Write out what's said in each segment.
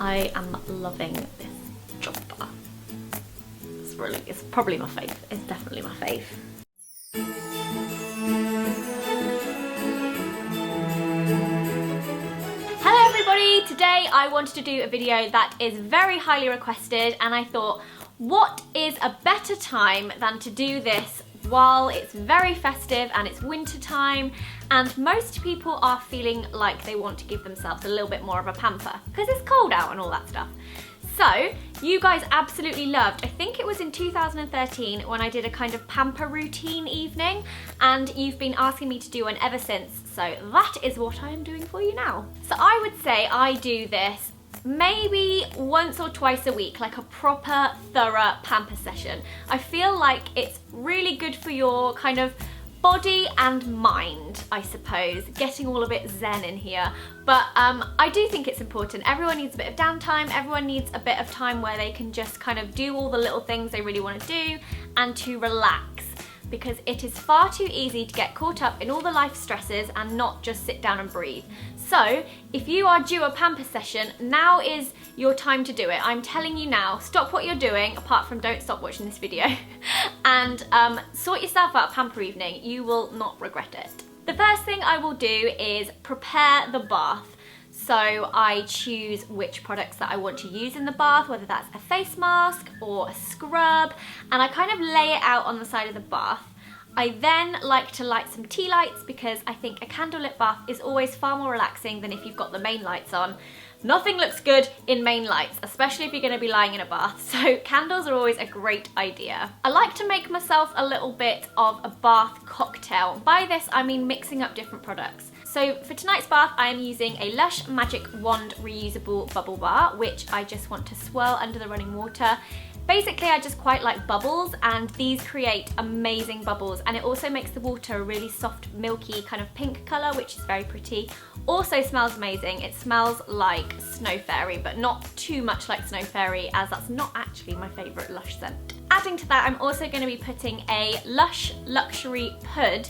I am loving this jumper. It's probably my fave. It's definitely my fave. Hello everybody! Today I wanted to do a video that is very highly requested, and I thought, what is a better time than to do this while it's very festive and it's winter time and most people are feeling like they want to give themselves a little bit more of a pamper because it's cold out and all that stuff. So, you guys absolutely loved, I think it was in 2013 when I did a kind of pamper routine evening, and you've been asking me to do one ever since, so that is what I am doing for you now. So I would say I do this maybe once or twice a week, like a proper thorough pamper session. I feel like it's really good for your kind of body and mind, I suppose, getting all a bit zen in here. But I do think it's important. Everyone needs a bit of downtime, everyone needs a bit of time where they can just kind of do all the little things they really want to do and to relax, because it is far too easy to get caught up in all the life stresses and not just sit down and breathe. So if you are due a pamper session, now is your time to do it. I'm telling you now, stop what you're doing, apart from don't stop watching this video, and sort yourself out a pamper evening. You will not regret it. The first thing I will do is prepare the bath. So I choose which products that I want to use in the bath, whether that's a face mask or a scrub, and I kind of lay it out on the side of the bath. I then like to light some tea lights because I think a candlelit bath is always far more relaxing than if you've got the main lights on. Nothing looks good in main lights, especially if you're going to be lying in a bath, so candles are always a great idea. I like to make myself a little bit of a bath cocktail. By this I mean mixing up different products. So for tonight's bath I am using a Lush Magic Wand reusable bubble bar, which I just want to swirl under the running water. Basically, I just quite like bubbles, and these create amazing bubbles, and it also makes the water a really soft, milky kind of pink colour, which is very pretty. Also smells amazing. It smells like Snow Fairy, but not too much like Snow Fairy, as that's not actually my favourite Lush scent. Adding to that, I'm also going to be putting a Lush Luxury Hood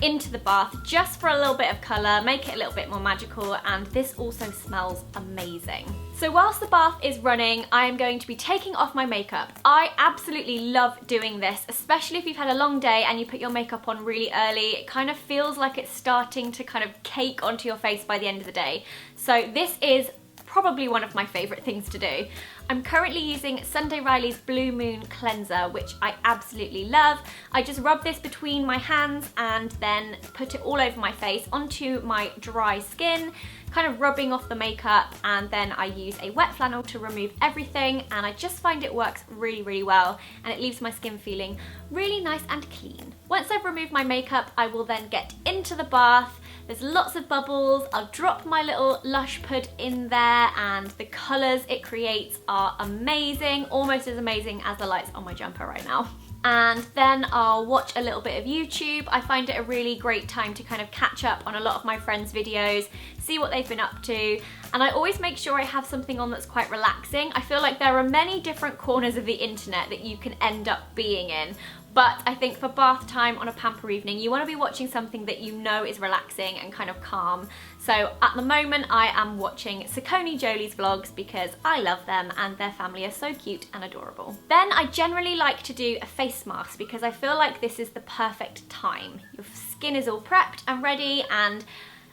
into the bath just for a little bit of colour, make it a little bit more magical, and this also smells amazing. So whilst the bath is running, I am going to be taking off my makeup. I absolutely love doing this, especially if you've had a long day and you put your makeup on really early. It kind of feels like it's starting to kind of cake onto your face by the end of the day. So this is probably one of my favourite things to do. I'm currently using Sunday Riley's Blue Moon Cleanser, which I absolutely love. I just rub this between my hands and then put it all over my face onto my dry skin, kind of rubbing off the makeup, and then I use a wet flannel to remove everything, and I just find it works really, really well, and it leaves my skin feeling really nice and clean. Once I've removed my makeup, I will then get into the bath. There's lots of bubbles. I'll drop my little Lush Hood in there, and the colours it creates are amazing, almost as amazing as the lights on my jumper right now. And then I'll watch a little bit of YouTube. I find it a really great time to kind of catch up on a lot of my friends' videos, see what they've been up to, and I always make sure I have something on that's quite relaxing. I feel like there are many different corners of the internet that you can end up being in, but I think for bath time on a pamper evening, you want to be watching something that you know is relaxing and kind of calm. So at the moment I am watching Saucony Jolie's vlogs because I love them and their family are so cute and adorable. Then I generally like to do a face mask because I feel like this is the perfect time. Your skin is all prepped and ready, and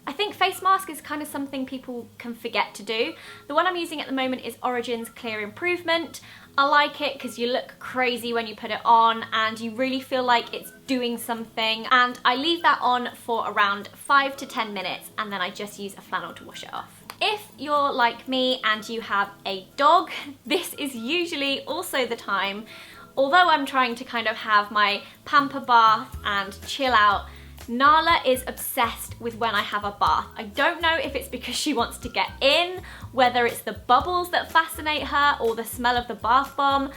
I think face mask is kind of something people can forget to do. The one I'm using at the moment is Origin's Clear Improvement. I like it because you look crazy when you put it on and you really feel like it's doing something, and I leave that on for around 5 to 10 minutes and then I just use a flannel to wash it off. If you're like me and you have a dog, this is usually also the time. Although I'm trying to kind of have my pamper bath and chill out, Nala is obsessed with when I have a bath. I don't know if it's because she wants to get in, whether it's the bubbles that fascinate her or the smell of the bath bomb,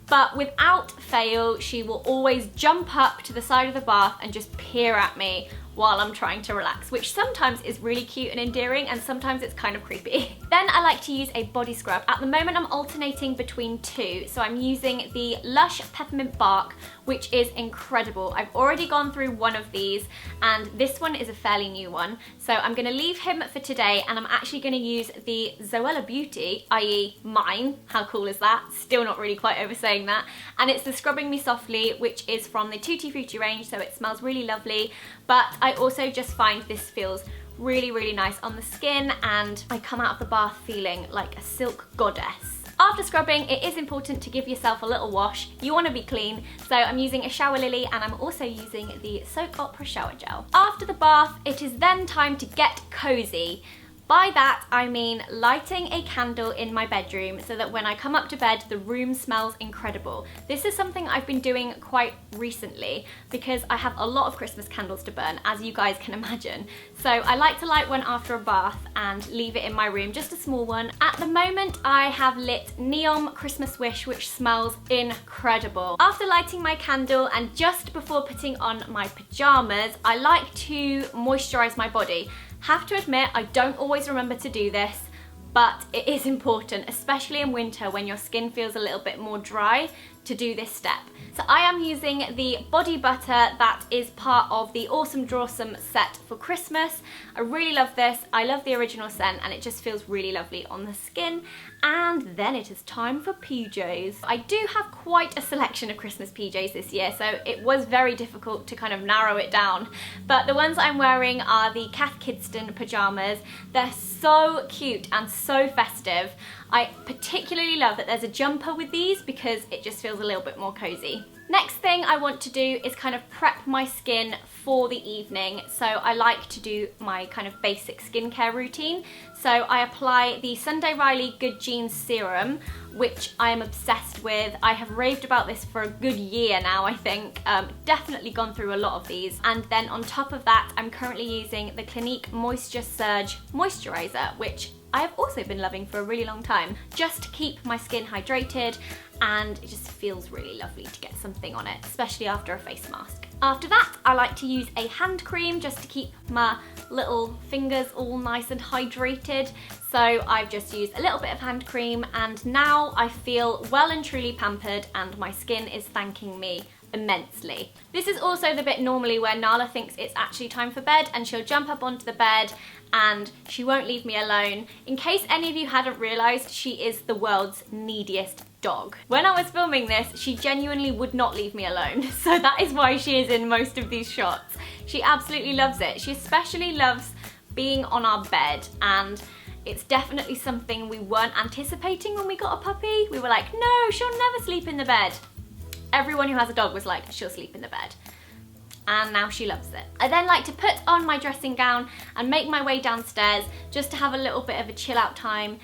but without fail, she will always jump up to the side of the bath and just peer at me while I'm trying to relax, which sometimes is really cute and endearing and sometimes it's kind of creepy. Then I like to use a body scrub. At the moment I'm alternating between two, so I'm using the Lush Peppermint Bark, which is incredible. I've already gone through one of these and this one is a fairly new one, so I'm going to leave him for today and I'm actually going to use the Zoella Beauty, i.e. mine. How cool is that? Still not really quite over saying that. And it's the Scrubbing Me Softly, which is from the Tutti Frutti range, so it smells really lovely, but I also just find this feels really nice on the skin and I come out of the bath feeling like a silk goddess. After scrubbing, it is important to give yourself a little wash. You want to be clean, so I'm using a shower lily and I'm also using the Soak Opera shower gel. After the bath, it is then time to get cozy. By that, I mean lighting a candle in my bedroom so that when I come up to bed, the room smells incredible. This is something I've been doing quite recently because I have a lot of Christmas candles to burn, as you guys can imagine. So I like to light one after a bath and leave it in my room, just a small one. At the moment, I have lit Neon Christmas Wish, which smells incredible. After lighting my candle and just before putting on my pajamas, I like to moisturize my body. Have to admit, I don't always remember to do this, but it is important, especially in winter when your skin feels a little bit more dry, to do this step. So I am using the body butter that is part of the Awesome Drawsome set for Christmas. I really love this. I love the original scent and it just feels really lovely on the skin. And then it is time for PJs. I do have quite a selection of Christmas PJs this year, so it was very difficult to kind of narrow it down. But the ones I'm wearing are the Cath Kidston pajamas. They're so cute and so festive. I particularly love that there's a jumper with these because it just feels a little bit more cozy. Next thing I want to do is kind of prep my skin for the evening. So I like to do my kind of basic skincare routine. So I apply the Sunday Riley Good Genes Serum, which I am obsessed with. I have raved about this for a good year now, I think. Definitely gone through a lot of these. And then on top of that, I'm currently using the Clinique Moisture Surge Moisturizer, which I have also been loving for a really long time, just to keep my skin hydrated, and it just feels really lovely to get something on it, especially after a face mask. After that, I like to use a hand cream just to keep my little fingers all nice and hydrated. So I've just used a little bit of hand cream and now I feel well and truly pampered and my skin is thanking me immensely. This is also the bit normally where Nala thinks it's actually time for bed and she'll jump up onto the bed and she won't leave me alone. In case any of you hadn't realised, she is the world's neediest dog. When I was filming this, she genuinely would not leave me alone, so that is why she is in most of these shots. She absolutely loves it. She especially loves being on our bed, and it's definitely something we weren't anticipating when we got a puppy. We were like, no, she'll never sleep in the bed. Everyone who has a dog was like, she'll sleep in the bed. And now she loves it. I then like to put on my dressing gown and make my way downstairs just to have a little bit of a chill out time.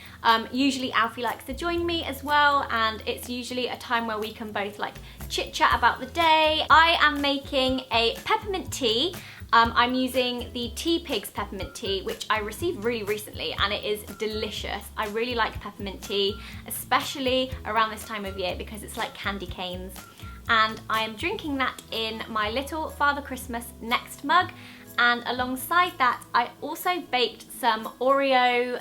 Usually Alfie likes to join me as well, and it's usually a time where we can both like chit chat about the day. I am making a peppermint tea. I'm using the Tea Pigs peppermint tea, which I received really recently, and it is delicious. I really like peppermint tea, especially around this time of year because it's like candy canes. And I am drinking that in my little Father Christmas Next mug, and alongside that I also baked some Oreo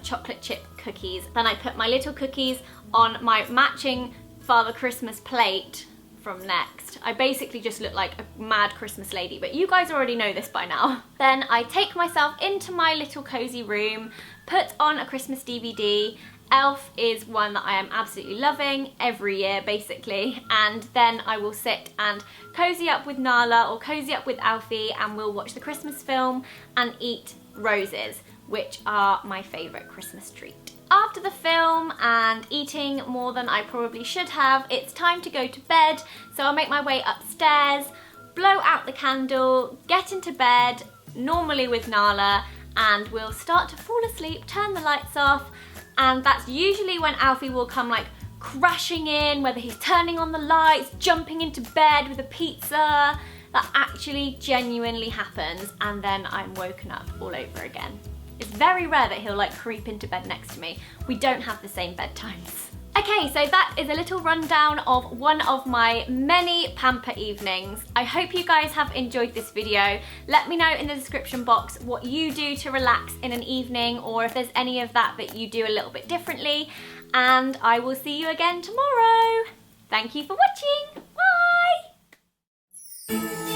chocolate chip cookies. Then I put my little cookies on my matching Father Christmas plate from Next. I basically just look like a mad Christmas lady, but you guys already know this by now. Then I take myself into my little cozy room, put on a Christmas DVD. Elf is one that I am absolutely loving every year basically, and then I will sit and cozy up with Nala or cozy up with Alfie and we'll watch the Christmas film and eat roses, which are my favourite Christmas treat. After the film and eating more than I probably should have, it's time to go to bed, so I'll make my way upstairs, blow out the candle, get into bed, normally with Nala, and we'll start to fall asleep, turn the lights off, and that's usually when Alfie will come like crashing in, whether he's turning on the lights, jumping into bed with a pizza. That actually genuinely happens, and then I'm woken up all over again. It's very rare that he'll like creep into bed next to me. We don't have the same bedtimes. Okay, Okay, so that is a little rundown of one of my many pamper evenings. I hope you guys have enjoyed this video. Let me know in the description box what you do to relax in an evening, or if there's any of that you do a little bit differently. And I will see you again tomorrow. Thank you for watching. Bye!